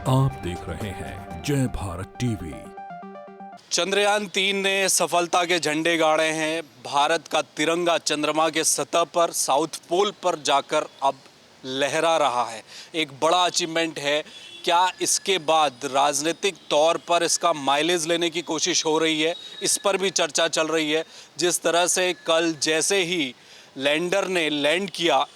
आप देख रहे हैं जय भारत टीवी। चंद्रयान-3 ने सफलता के झंडे गाड़े हैं। भारत का तिरंगा चंद्रमा के सतह पर साउथ पोल पर जाकर अब लहरा रहा है। एक बड़ा अचीवमेंट है। क्या इसके बाद राजनीतिक तौर पर इसका माइलेज लेने की कोशिश हो रही है? इस पर भी चर्चा चल रही है। जिस तरह से कल जैसे ही लैंडर ने लैंड किया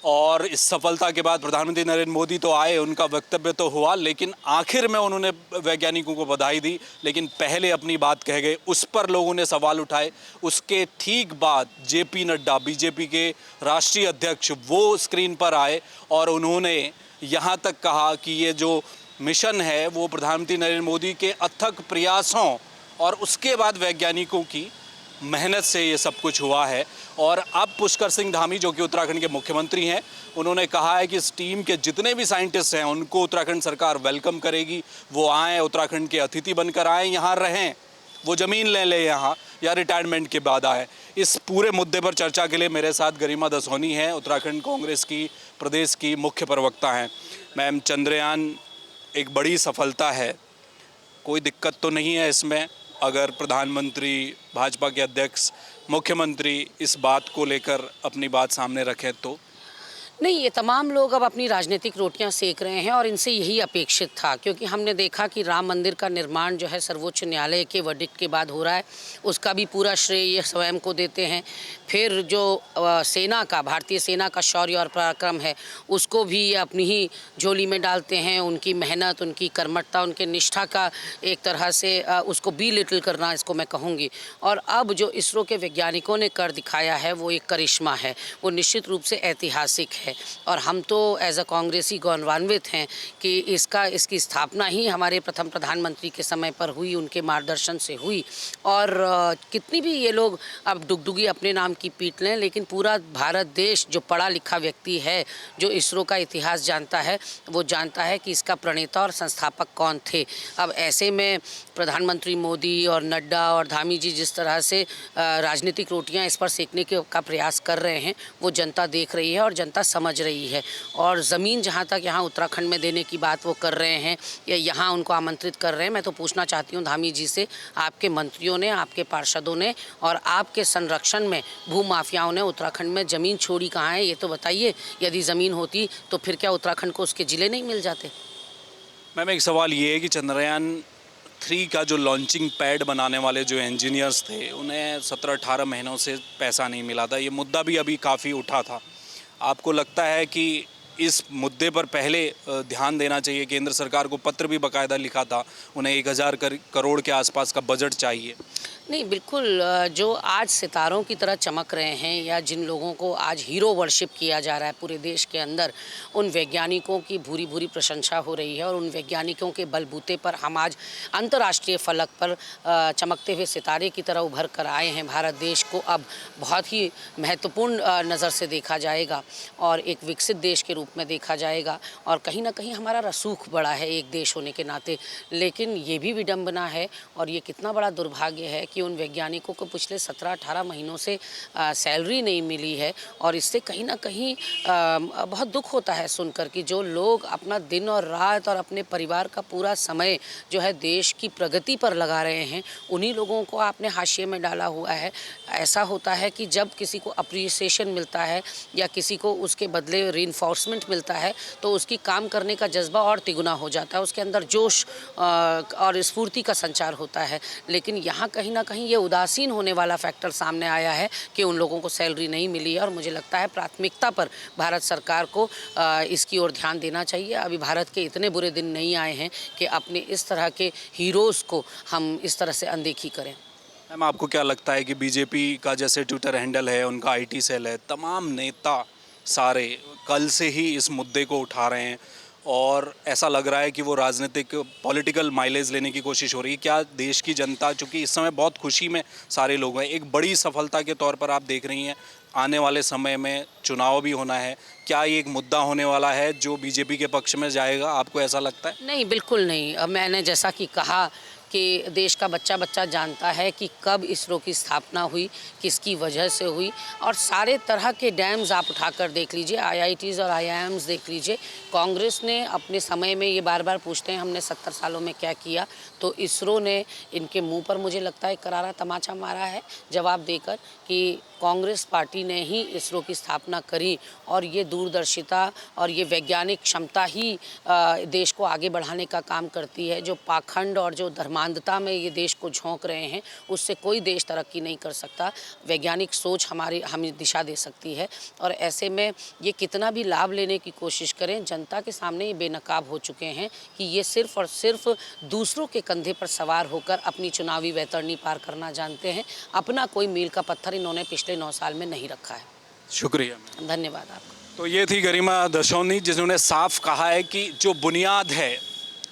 और इस सफलता के बाद प्रधानमंत्री नरेंद्र मोदी तो आए, उनका वक्तव्य तो हुआ, लेकिन आखिर में उन्होंने वैज्ञानिकों को बधाई दी, लेकिन पहले अपनी बात कह गए। उस पर लोगों ने सवाल उठाए। उसके ठीक बाद जेपी नड्डा, बीजेपी के राष्ट्रीय अध्यक्ष, वो स्क्रीन पर आए और उन्होंने यहाँ तक कहा कि ये जो मिशन है वो प्रधानमंत्री नरेंद्र मोदी के अथक प्रयासों और उसके बाद वैज्ञानिकों की मेहनत से ये सब कुछ हुआ है। और अब पुष्कर सिंह धामी, जो कि उत्तराखंड के मुख्यमंत्री हैं, उन्होंने कहा है कि इस टीम के जितने भी साइंटिस्ट हैं उनको उत्तराखंड सरकार वेलकम करेगी। वो आएँ, उत्तराखंड के अतिथि बनकर आएँ, यहाँ रहें, वो ज़मीन ले लें यहाँ, या रिटायरमेंट के बाद आए। इस पूरे मुद्दे पर चर्चा के लिए मेरे साथ गरिमा दसोनी हैं, उत्तराखंड कांग्रेस की प्रदेश की मुख्य प्रवक्ता हैं। मैम, चंद्रयान एक बड़ी सफलता है, कोई दिक्कत तो नहीं है इसमें? अगर प्रधानमंत्री, भाजपा के अध्यक्ष, मुख्यमंत्री इस बात को लेकर अपनी बात सामने रखें तो? नहीं, ये तमाम लोग अब अपनी राजनीतिक रोटियां सेक रहे हैं और इनसे यही अपेक्षित था, क्योंकि हमने देखा कि राम मंदिर का निर्माण जो है सर्वोच्च न्यायालय के वर्डिक्ट के बाद हो रहा है। उसका भी पूरा श्रेय ये स्वयं को देते हैं। फिर जो सेना का, भारतीय सेना का शौर्य और पराक्रम है, उसको भी ये अपनी ही झोली में डालते हैं। उनकी मेहनत, उनकी कर्मठता, उनके निष्ठा का एक तरह से उसको बी लिटिल करना, इसको मैं कहूँगी। और अब जो इसरो के वैज्ञानिकों ने कर दिखाया है वो एक करिश्मा है, वो निश्चित रूप से ऐतिहासिक है। और हम तो एज अ कांग्रेसी गौरवान्वित हैं कि इसकी स्थापना ही हमारे प्रथम प्रधानमंत्री के समय पर हुई, उनके मार्गदर्शन से हुई। और कितनी भी ये लोग अब डुगडुगी अपने नाम की पीट लें, लेकिन पूरा भारत देश जो पढ़ा लिखा व्यक्ति है, जो इसरो का इतिहास जानता है, वो जानता है कि इसका प्रणेता और संस्थापक कौन थे। अब ऐसे में प्रधानमंत्री मोदी और नड्डा और धामी जी जिस तरह से राजनीतिक रोटियां इस पर सेकने का प्रयास कर रहे हैं, वो जनता देख रही है और जनता समझ रही है। और ज़मीन जहाँ तक यहाँ उत्तराखंड में देने की बात वो कर रहे हैं या यहाँ उनको आमंत्रित कर रहे हैं, मैं तो पूछना चाहती हूँ धामी जी से, आपके मंत्रियों ने, आपके पार्षदों ने और आपके संरक्षण में भूमाफियाओं ने उत्तराखंड में ज़मीन छोड़ी कहाँ है, ये तो बताइए। यदि ज़मीन होती तो फिर क्या उत्तराखंड को उसके ज़िले नहीं मिल जाते? मैम, एक सवाल ये है कि चंद्रयान-3 का जो लॉन्चिंग पैड बनाने वाले जो इंजीनियर्स थे, उन्हें 17-18 महीनों से पैसा नहीं मिला था। ये मुद्दा भी अभी काफ़ी उठा था। आपको लगता है कि इस मुद्दे पर पहले ध्यान देना चाहिए? केंद्र सरकार को पत्र भी बाकायदा लिखा था, उन्हें 1000 करोड़ के आसपास का बजट चाहिए। नहीं, बिल्कुल। जो आज सितारों की तरह चमक रहे हैं या जिन लोगों को आज हीरो वर्शिप किया जा रहा है पूरे देश के अंदर, उन वैज्ञानिकों की भूरी भूरी प्रशंसा हो रही है और उन वैज्ञानिकों के बलबूते पर हम आज अंतर्राष्ट्रीय फलक पर चमकते हुए सितारे की तरह उभर कर आए हैं। भारत देश को अब बहुत ही महत्वपूर्ण नज़र से देखा जाएगा और एक विकसित देश के रूप में देखा जाएगा। और कहीं ना कहीं हमारा रसूख बड़ा है एक देश होने के नाते, लेकिन ये भी विडंबना है और ये कितना बड़ा दुर्भाग्य है कि उन वैज्ञानिकों को पिछले 17-18 महीनों से सैलरी नहीं मिली है। और इससे कहीं ना कहीं बहुत दुख होता है सुनकर कि जो लोग अपना दिन और रात और अपने परिवार का पूरा समय जो है देश की प्रगति पर लगा रहे हैं, उन्हीं लोगों को आपने हाशिए में डाला हुआ है। ऐसा होता है कि जब किसी को अप्रिसिएशन मिलता है या किसी को उसके बदले रीइंफोर्समेंट मिलता है तो उसकी काम करने का जज्बा और तिगुना हो जाता है, उसके अंदर जोश और स्फूर्ति का संचार होता है। लेकिन यहाँ कहीं ना कहीं ये उदासीन होने वाला फैक्टर सामने आया है कि उन लोगों को सैलरी नहीं मिली है। और मुझे लगता है प्राथमिकता पर भारत सरकार को इसकी ओर ध्यान देना चाहिए। अभी भारत के इतने बुरे दिन नहीं आए हैं कि अपने इस तरह के हीरोज़ को हम इस तरह से अनदेखी करें। मैम, आपको क्या लगता है कि बीजेपी का जैसे ट्विटर हैंडल है, उनका आईटी सेल है, तमाम नेता सारे कल से ही इस मुद्दे को उठा रहे हैं और ऐसा लग रहा है कि वो राजनीतिक पॉलिटिकल माइलेज लेने की कोशिश हो रही है? क्या देश की जनता, चूँकि इस समय बहुत खुशी में सारे लोग हैं, एक बड़ी सफलता के तौर पर आप देख रही हैं, आने वाले समय में चुनाव भी होना है, क्या ये एक मुद्दा होने वाला है जो बीजेपी के पक्ष में जाएगा? आपको ऐसा लगता है? नहीं, बिल्कुल नहीं। अब मैंने जैसा कि कहा कि देश का बच्चा बच्चा जानता है कि कब इसरो की स्थापना हुई, किसकी वजह से हुई, और सारे तरह के डैम्स आप उठाकर देख लीजिए, IITs और IIMs देख लीजिए। कांग्रेस ने अपने समय में, ये बार बार पूछते हैं हमने 70 सालों में क्या किया, तो इसरो ने इनके मुंह पर मुझे लगता है करारा तमाचा मारा है जवाब देकर कि कांग्रेस पार्टी ने ही इसरो की स्थापना करी और ये दूरदर्शिता और ये वैज्ञानिक क्षमता ही देश को आगे बढ़ाने का काम करती है। जो पाखंड और जो धर्मांधता में ये देश को झोंक रहे हैं, उससे कोई देश तरक्की नहीं कर सकता। वैज्ञानिक सोच हमें दिशा दे सकती है, और ऐसे में ये कितना भी लाभ लेने की कोशिश करें, जनता के सामने ये बेनकाब हो चुके हैं कि ये सिर्फ और सिर्फ दूसरों के कंधे पर सवार होकर अपनी चुनावी वैतरणी पार करना जानते हैं। अपना कोई मील का पत्थर इन्होंने पिछले 9 साल में नहीं रखा है। शुक्रिया। धन्यवाद आपका। तो ये थी गरिमा दशौनी, जिन्होंने साफ कहा है कि जो बुनियाद है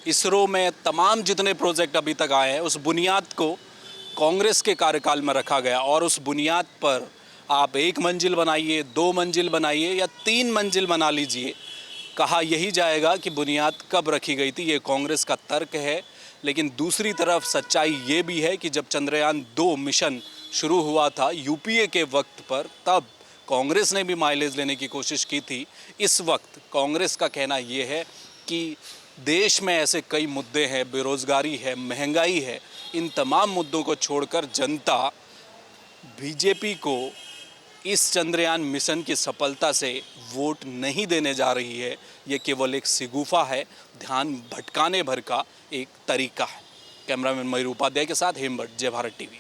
इसरो में, तमाम जितने प्रोजेक्ट अभी तक आए हैं, उस बुनियाद को कांग्रेस के कार्यकाल में रखा गया, और उस बुनियाद पर आप 1 मंजिल बनाइए, 2 मंजिल बनाइए या 3 मंजिल बना लीजिए, कहा यही जाएगा कि बुनियाद कब रखी गई थी। ये कांग्रेस का तर्क है। लेकिन दूसरी तरफ सच्चाई ये भी है कि जब चंद्रयान 2 मिशन शुरू हुआ था यूपीए के वक्त पर, तब कांग्रेस ने भी माइलेज लेने की कोशिश की थी। इस वक्त कांग्रेस का कहना ये है कि देश में ऐसे कई मुद्दे हैं, बेरोज़गारी है, महंगाई है, इन तमाम मुद्दों को छोड़कर जनता बीजेपी को इस चंद्रयान मिशन की सफलता से वोट नहीं देने जा रही है। ये केवल एक सिगुफा है, ध्यान भटकाने भर का एक तरीका है। कैमरामैन मयूर उपाध्याय के साथ हेमभट्ट, जय भारत टीवी।